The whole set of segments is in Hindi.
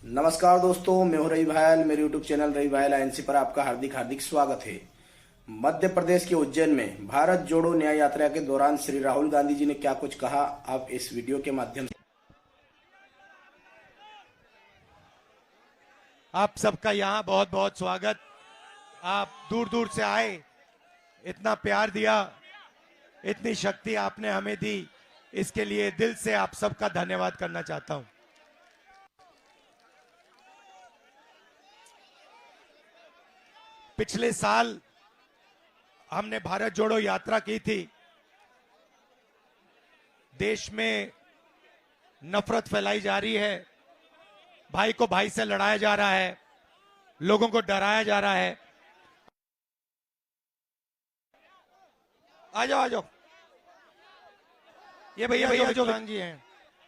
नमस्कार दोस्तों, मैं हूं रवि भायल। मेरे यूट्यूब चैनल रवि भायल आईएनसी पर आपका हार्दिक हार्दिक स्वागत है। मध्य प्रदेश के उज्जैन में भारत जोड़ो न्याय यात्रा के दौरान श्री राहुल गांधी जी ने क्या कुछ कहा, आप इस वीडियो के माध्यम से। आप सबका यहाँ बहुत बहुत स्वागत। आप दूर दूर से आए, इतना प्यार दिया, इतनी शक्ति आपने हमें दी, इसके लिए दिल से आप सबका धन्यवाद करना चाहता हूं। पिछले साल हमने भारत जोड़ो यात्रा की थी। देश में नफरत फैलाई जा रही है, भाई को भाई से लड़ाया जा रहा है, लोगों को डराया जा रहा है। आ जाओ आ जाओ, ये भैया जो जी हैं,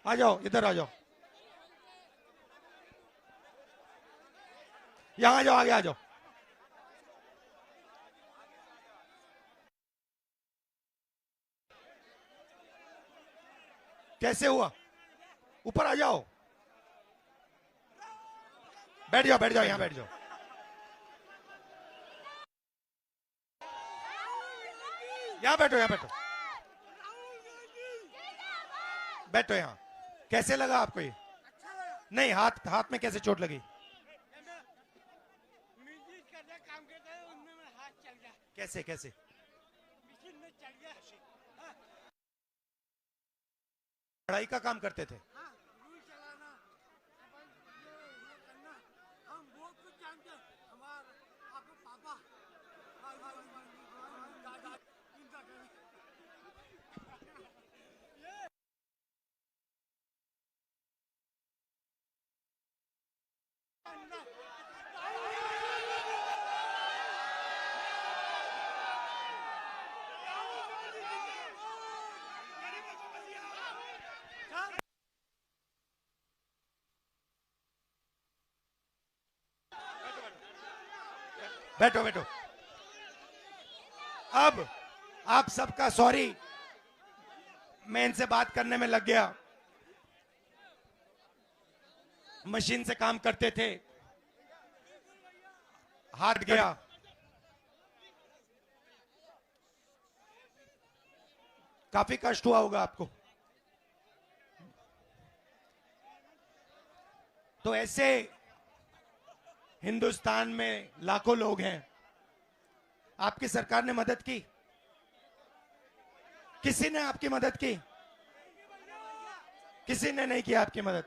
आ जाओ, इधर आ जाओ, यहां आ जाओ, आगे आ जाओ। कैसे हुआ? ऊपर आ जाओ, बैठ जाओ, यहां बैठ जाओ। यहां बैठो, बैठो यहां। कैसे लगा आपको ये? नहीं, हाथ में कैसे चोट लगी? कैसे पढ़ाई का काम करते थे? बैठो। अब आप सबका सॉरी, मैं इनसे बात करने में लग गया। मशीन से काम करते थे, हाथ गया। काफी कष्ट हुआ होगा आपको। तो ऐसे हिंदुस्तान में लाखों लोग हैं। आपकी सरकार ने मदद की? किसी ने आपकी मदद की? किसी ने नहीं किया आपकी मदद।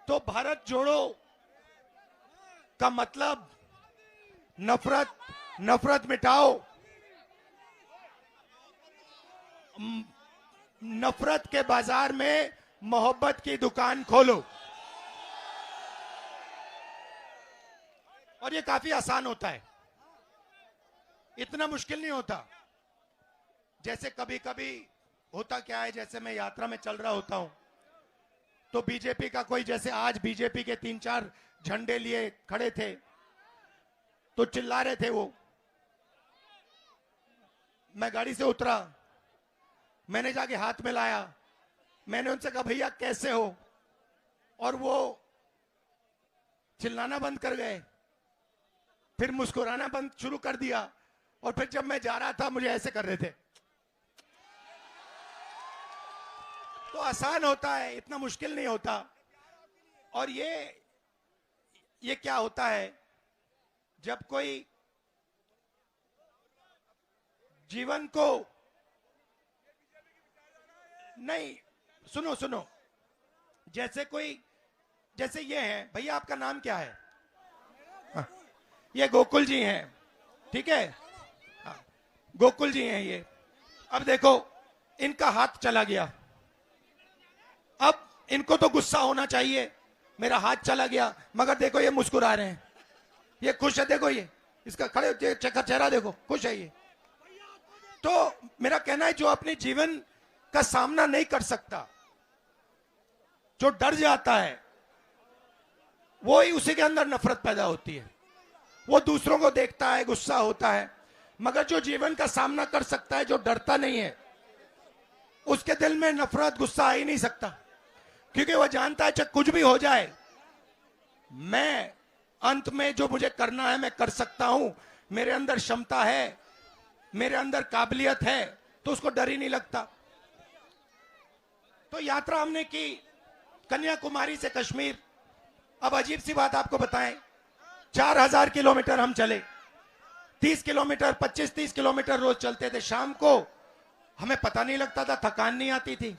तो भारत जोड़ो का मतलब नफरत मिटाओ, नफरत के बाजार में मोहब्बत की दुकान खोलो। और ये काफी आसान होता है, इतना मुश्किल नहीं होता। जैसे कभी कभी होता क्या है, जैसे मैं यात्रा में चल रहा होता हूं तो बीजेपी का कोई, जैसे आज बीजेपी के 3-4 झंडे लिए खड़े थे तो चिल्ला रहे थे वो। मैं गाड़ी से उतरा, मैंने जाके हाथ मिलाया, मैंने उनसे कहा भैया कैसे हो, और वो चिल्लाना बंद कर गए, फिर मुस्कुराना बंद शुरू कर दिया, और फिर जब मैं जा रहा था मुझे ऐसे कर रहे थे। तो आसान होता है, इतना मुश्किल नहीं होता। और ये क्या होता है, जब कोई जीवन को नहीं, सुनो, जैसे ये है, भैया आपका नाम क्या है? ये गोकुल जी हैं, ठीक है? हाँ, गोकुल जी हैं ये। अब देखो, इनका हाथ चला गया, अब इनको तो गुस्सा होना चाहिए, मेरा हाथ चला गया, मगर देखो ये मुस्कुरा रहे हैं, ये खुश है। देखो ये इसका खड़े चेहरा देखो, खुश है ये। तो मेरा कहना है, जो अपने जीवन का सामना नहीं कर सकता, जो डर जाता है, वो ही उसी के अंदर नफरत पैदा होती है। वो दूसरों को देखता है, गुस्सा होता है, मगर जो जीवन का सामना कर सकता है, जो डरता नहीं है, उसके दिल में नफरत गुस्सा आ ही नहीं सकता, क्योंकि वह जानता है चाहे कुछ भी हो जाए, मैं अंत में जो मुझे करना है मैं कर सकता हूं, मेरे अंदर क्षमता है, मेरे अंदर काबिलियत है, तो उसको डर ही नहीं लगता। तो यात्रा हमने की कन्याकुमारी से कश्मीर। अब अजीब सी बात आपको बताएं, 4000 किलोमीटर हम चले, 30 किलोमीटर 25-30 किलोमीटर रोज चलते थे। शाम को हमें पता नहीं लगता था, थकान नहीं आती थी,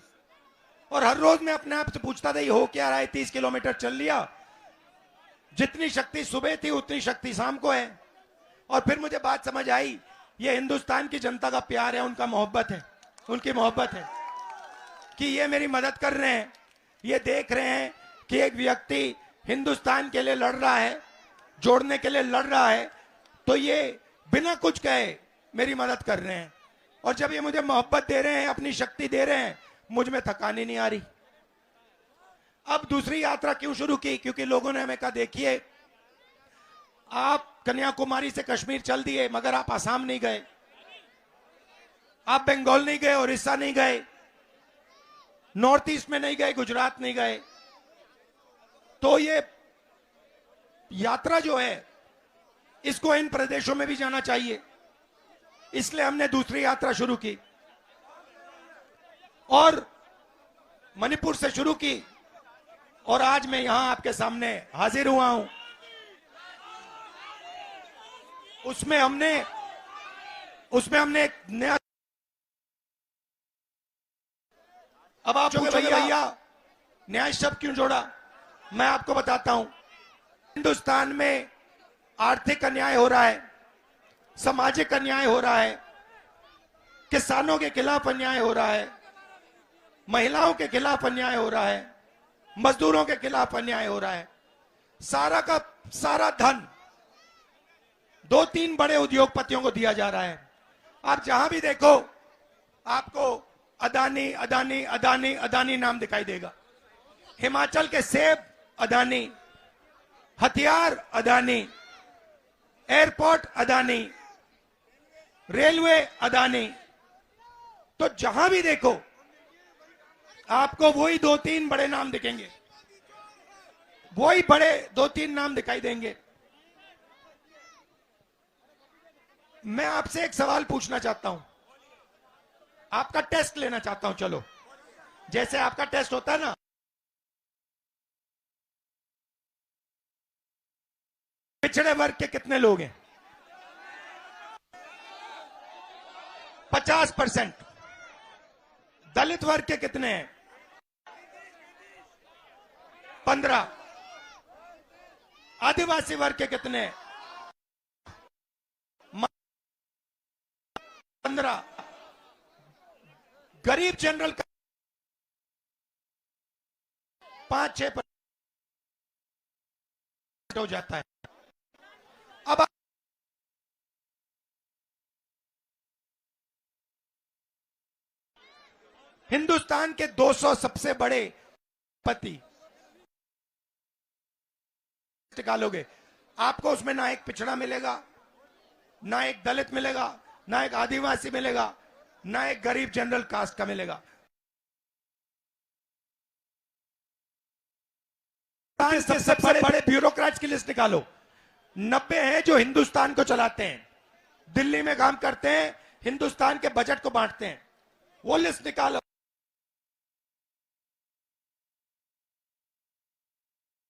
और हर रोज मैं अपने आप से पूछता था ये हो क्या रहा है, 30 किलोमीटर चल लिया, जितनी शक्ति सुबह थी उतनी शक्ति शाम को है। और फिर मुझे बात समझ आई, ये हिंदुस्तान की जनता का प्यार है, उनका मोहब्बत है, उनकी मोहब्बत है कि ये मेरी मदद कर रहे हैं, ये देख रहे हैं कि एक व्यक्ति हिंदुस्तान के लिए लड़ रहा है, जोड़ने के लिए लड़ रहा है, तो ये बिना कुछ कहे मेरी मदद कर रहे हैं। और जब ये मुझे मोहब्बत दे रहे हैं, अपनी शक्ति दे रहे हैं, मुझ में थकान ही नहीं आ रही। अब दूसरी यात्रा क्यों शुरू की? क्योंकि लोगों ने हमें कहा देखिए आप कन्याकुमारी से कश्मीर चल दिए, मगर आप आसाम नहीं गए, आप बंगाल नहीं गए, उड़ीसा नहीं गए, नॉर्थ ईस्ट में नहीं गए, गुजरात नहीं गए। तो ये यात्रा जो है इसको इन प्रदेशों में भी जाना चाहिए, इसलिए हमने दूसरी यात्रा शुरू की और मणिपुर से शुरू की, और आज मैं यहां आपके सामने हाजिर हुआ हूं। उसमें हमने एक नया, अब आप पूछोगे भैया न्याय शब्द क्यों जोड़ा? मैं आपको बताता हूं। हिंदुस्तान में आर्थिक अन्याय हो रहा है, सामाजिक अन्याय हो रहा है, किसानों के खिलाफ अन्याय हो रहा है, महिलाओं के खिलाफ अन्याय हो रहा है, मजदूरों के खिलाफ अन्याय हो रहा है। सारा का सारा धन 2-3 बड़े उद्योगपतियों को दिया जा रहा है। आप जहां भी देखो आपको अदानी अदानी अदानी अदानी नाम दिखाई देगा। हिमाचल के सेब अदानी, हथियार अदानी, एयरपोर्ट अदानी, रेलवे अदानी। तो जहां भी देखो आपको वही 2-3 बड़े नाम दिखेंगे, वही बड़े 2-3 नाम दिखाई देंगे। मैं आपसे एक सवाल पूछना चाहता हूं, आपका टेस्ट लेना चाहता हूं। चलो, जैसे आपका टेस्ट होता है ना, पिछड़े वर्ग के कितने लोग हैं? 50%। दलित वर्ग के कितने हैं? 15। आदिवासी वर्ग के कितने हैं? 15। गरीब जनरल का 5-6% हो जाता है। अब हिंदुस्तान के 200 सबसे बड़े पति निकालोगे, आपको उसमें ना एक पिछड़ा मिलेगा, ना एक दलित मिलेगा, ना एक आदिवासी मिलेगा, ना एक गरीब जनरल कास्ट का मिलेगा। सबसे बड़े ब्यूरोक्रेट्स की लिस्ट निकालो, 90 हैं जो हिंदुस्तान को चलाते हैं, दिल्ली में काम करते हैं, हिंदुस्तान के बजट को बांटते हैं। वो लिस्ट निकालो।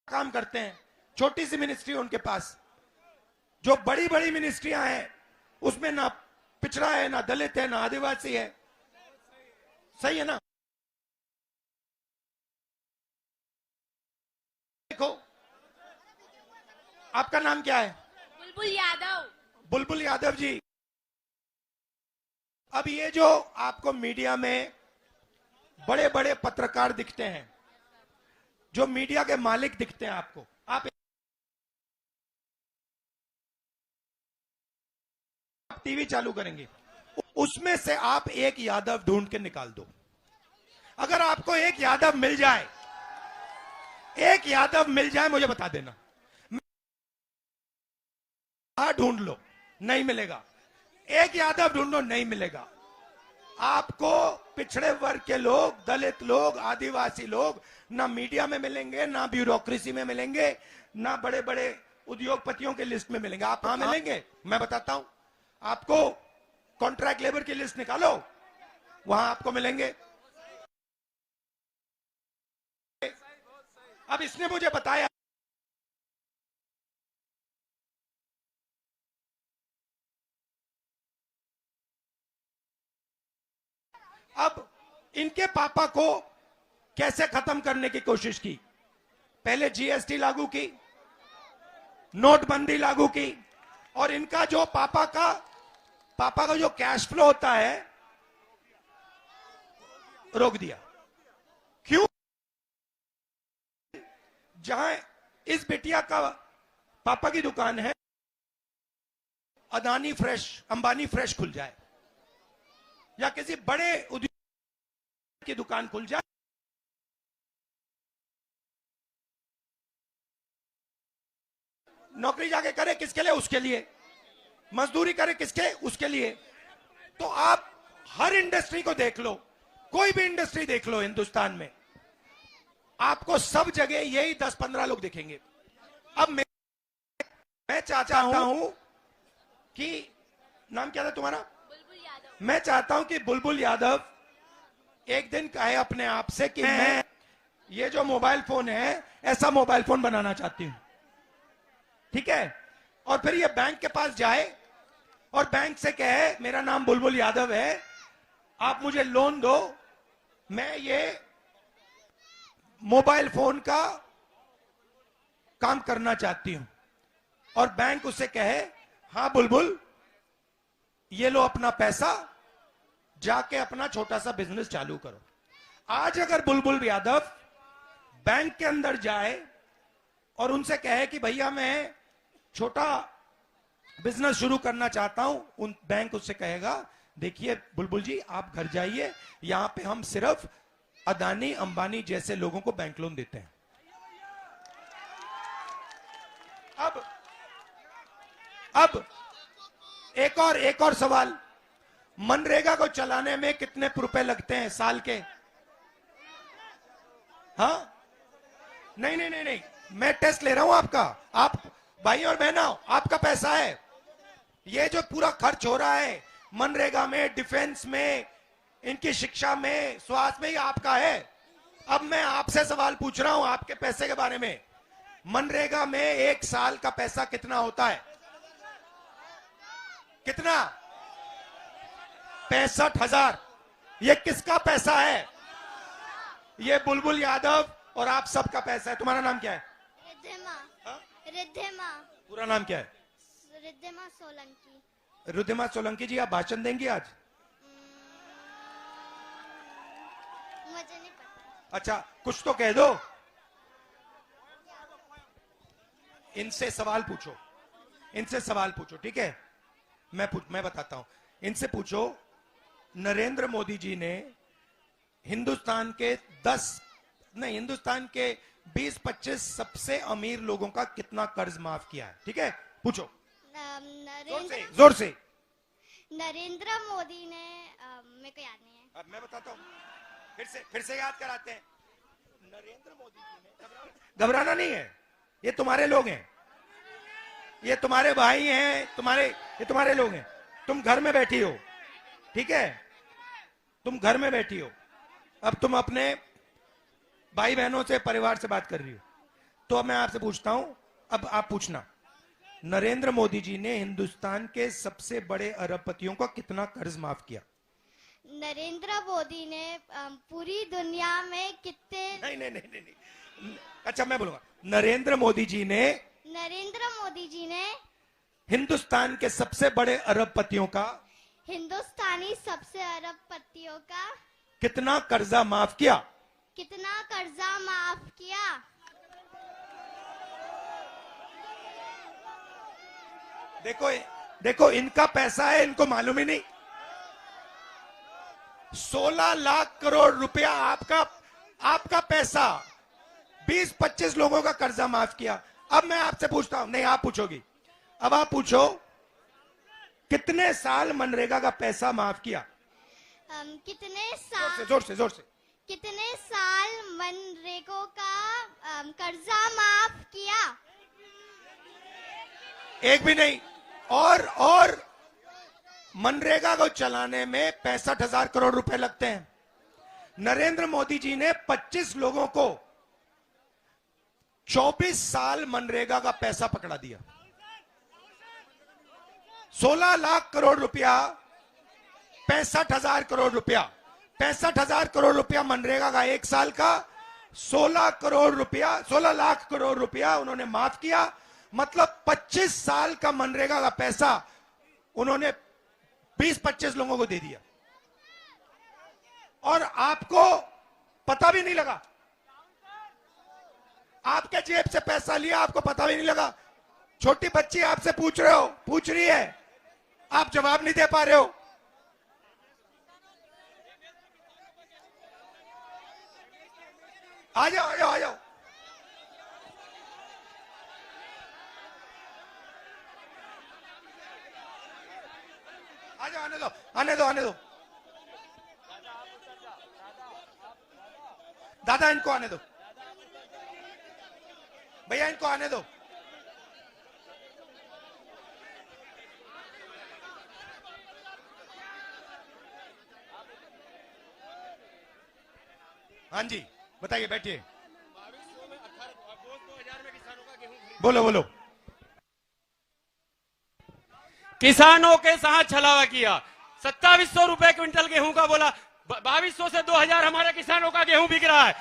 काम करते हैं, छोटी सी मिनिस्ट्री उनके पास। जो बड़ी बड़ी मिनिस्ट्रियां हैं उसमें ना पिछड़ा है, ना दलित है, ना आदिवासी है। सही है ना? देखो, आपका नाम क्या है? बुलबुल यादव। बुलबुल यादव जी, अब ये जो आपको मीडिया में बड़े बड़े पत्रकार दिखते हैं, जो मीडिया के मालिक दिखते हैं आपको, आप टीवी चालू करेंगे, उसमें से आप एक यादव ढूंढ के निकाल दो। अगर आपको एक यादव मिल जाए, एक यादव मिल जाए, मुझे बता देना। ढूंढ लो, नहीं मिलेगा। एक यादव ढूंढो, नहीं मिलेगा। आपको पिछड़े वर्ग के लोग, दलित लोग, आदिवासी लोग ना मीडिया में मिलेंगे, ना ब्यूरोक्रेसी में मिलेंगे, ना बड़े बड़े उद्योगपतियों के लिस्ट में मिलेंगे। आप कहां मिलेंगे? मैं बताता हूं आपको। कॉन्ट्रैक्ट लेबर की लिस्ट निकालो, वहां आपको मिलेंगे। अब इसने मुझे बताया अब इनके पापा को कैसे खत्म करने की कोशिश की। पहले जीएसटी लागू की, नोटबंदी लागू की, और इनका जो पापा का जो कैश फ्लो होता है रोक दिया। क्यों? जहां इस बिटिया का पापा की दुकान है, अदानी फ्रेश, अंबानी फ्रेश खुल जाए, या किसी बड़े उद्योग की दुकान खुल जाए, नौकरी जाके करे किसके लिए? उसके लिए। मजदूरी करे किसके? उसके लिए। तो आप हर इंडस्ट्री को देख लो, कोई भी इंडस्ट्री देख लो हिंदुस्तान में, आपको सब जगह यही 10-15 लोग दिखेंगे। अब मैं चाहता हूं कि, नाम क्या था तुम्हारा? बुलबुल यादव। मैं चाहता हूं कि बुलबुल यादव एक दिन कहे अपने आप से कि मैं ये जो मोबाइल फोन है ऐसा मोबाइल फोन बनाना चाहती हूं, ठीक है? और फिर ये बैंक के पास जाए और बैंक से कहे मेरा नाम बुलबुल यादव है, आप मुझे लोन दो, मैं ये मोबाइल फोन का काम करना चाहती हूं। और बैंक उससे कहे हां बुलबुल, ये लो अपना पैसा, जाके अपना छोटा सा बिजनेस चालू करो। आज अगर बुलबुल यादव बैंक के अंदर जाए और उनसे कहे कि भैया मैं छोटा बिजनेस शुरू करना चाहता हूं, उन बैंक उससे कहेगा देखिए बुलबुल जी, आप घर जाइए, यहां पे हम सिर्फ अदानी अंबानी जैसे लोगों को बैंक लोन देते हैं। अब एक और सवाल, मनरेगा को चलाने में कितने रुपए लगते हैं साल के? हाँ, नहीं, मैं टेस्ट ले रहा हूं आपका। आप भाई और बहनों, आपका पैसा है, ये जो पूरा खर्च हो रहा है मनरेगा में, डिफेंस में, इनकी शिक्षा में, स्वास्थ्य में, ये आपका है। अब मैं आपसे सवाल पूछ रहा हूं आपके पैसे के बारे में। मनरेगा में एक साल का पैसा कितना होता है? कितना? 65,000। ये किसका पैसा है? ये बुलबुल यादव और आप सबका पैसा है। तुम्हारा नाम क्या है? रिद्धिमा। पूरा नाम क्या है? रिद्धिमा सोलंकी। रिद्धिमा सोलंकी जी, आप भाषण देंगी आज? मुझे नहीं पता। अच्छा, कुछ तो कह दो। इनसे सवाल पूछो, ठीक है? मैं बताता हूं। इनसे पूछो, नरेंद्र मोदी जी ने हिंदुस्तान के 20-25 सबसे अमीर लोगों का कितना कर्ज माफ किया है? ठीक है, पूछो जोर से। नरेंद्र मोदी ने, मेरे को याद नहीं है। अब मैं बताता हूं, फिर से याद कराते हैं। नरेंद्र मोदी जी ने, घबराना नहीं है, ये तुम्हारे लोग हैं, ये तुम्हारे भाई हैं, ये तुम्हारे लोग हैं। तुम घर में बैठी हो, ठीक है? तुम घर में बैठी हो, अब तुम अपने भाई बहनों से, परिवार से बात कर रही हो, तो अब मैं आपसे पूछता हूं, अब आप पूछना, नरेंद्र मोदी जी ने हिंदुस्तान के सबसे बड़े अरबपतियों का कितना कर्ज माफ किया? नरेंद्र मोदी ने पूरी दुनिया में कितने? नहीं। अच्छा, मैं बोलूंगा, नरेंद्र मोदी जी ने हिंदुस्तान के सबसे बड़े अरबपतियों का, हिंदुस्तानी सबसे अरबपतियों का कितना कर्जा माफ किया? देखो इनका पैसा है, इनको मालूम ही नहीं। 16 लाख करोड़ रुपया आपका पैसा, 20-25 लोगों का कर्जा माफ किया। अब मैं आपसे पूछता हूं, नहीं आप पूछोगी, अब आप पूछो, कितने साल मनरेगा का पैसा माफ किया? जोर से कितने साल मनरेगा का कर्जा माफ किया? एक भी नहीं। और मनरेगा को चलाने में 65,000 करोड़ रुपए लगते हैं। नरेंद्र मोदी जी ने 25 लोगों को 24 साल मनरेगा का पैसा पकड़ा दिया। 16 लाख करोड़ रुपया, 65,000 करोड़ रुपया, 65,000 करोड़ रुपया मनरेगा का एक साल का, 16 लाख करोड़ रुपया उन्होंने माफ किया। मतलब 25 साल का मनरेगा का पैसा उन्होंने 20-25 लोगों को दे दिया और आपको पता भी नहीं लगा। आपके जेब से पैसा लिया, आपको पता भी नहीं लगा। छोटी बच्ची आपसे पूछ रही है, आप जवाब नहीं दे पा रहे हो। आ जाओ आ जाओ आ जाओ। आ जाओ, आने दो। दादा इनको आने दो, भैया इनको आने दो। हाँ जी बताइए, बैठिए, बोलो। किसानों के साथ छलावा किया। 2700 रुपए क्विंटल गेहूं का बोला, 2200 से 2000 हमारे किसानों का गेहूं बिक रहा है।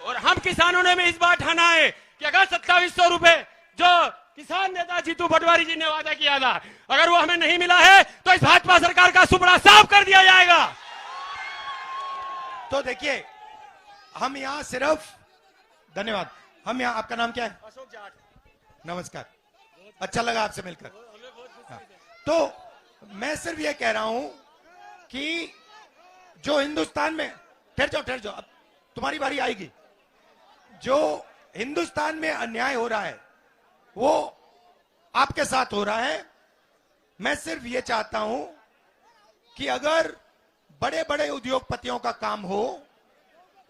और हम किसानों ने भी इस बार ठाना है कि अगर 2700 रुपए जो किसान नेता जीतू पटवारी जी ने वादा किया था, अगर वो हमें नहीं मिला है तो इस भाजपा सरकार का सुपड़ा साफ कर दिया जाएगा। तो देखिए, हम यहां सिर्फ, धन्यवाद, हम यहां, आपका नाम क्या है? अशोक जाट। नमस्कार, अच्छा लगा आपसे मिलकर। हाँ, तो मैं सिर्फ ये कह रहा हूं कि जो हिंदुस्तान में, ठहर जाओ, अब तुम्हारी बारी आएगी। जो हिंदुस्तान में अन्याय हो रहा है वो आपके साथ हो रहा है। मैं सिर्फ ये चाहता हूं कि अगर बड़े बड़े उद्योगपतियों का काम हो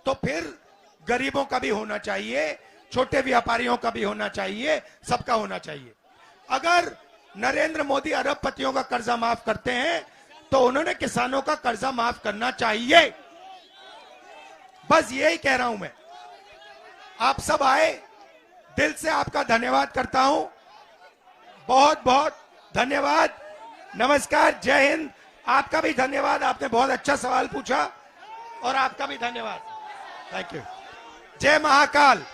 तो फिर गरीबों का भी होना चाहिए, छोटे व्यापारियों का भी होना चाहिए, सबका होना चाहिए। अगर नरेंद्र मोदी अरबपतियों का कर्जा माफ करते हैं तो उन्होंने किसानों का कर्जा माफ करना चाहिए। बस यही कह रहा हूं मैं। आप सब आए, दिल से आपका धन्यवाद करता हूं, बहुत बहुत धन्यवाद। नमस्कार, जय हिंद। आपका भी धन्यवाद, आपने बहुत अच्छा सवाल पूछा और आपका भी धन्यवाद। Thank you. जय महाकाल।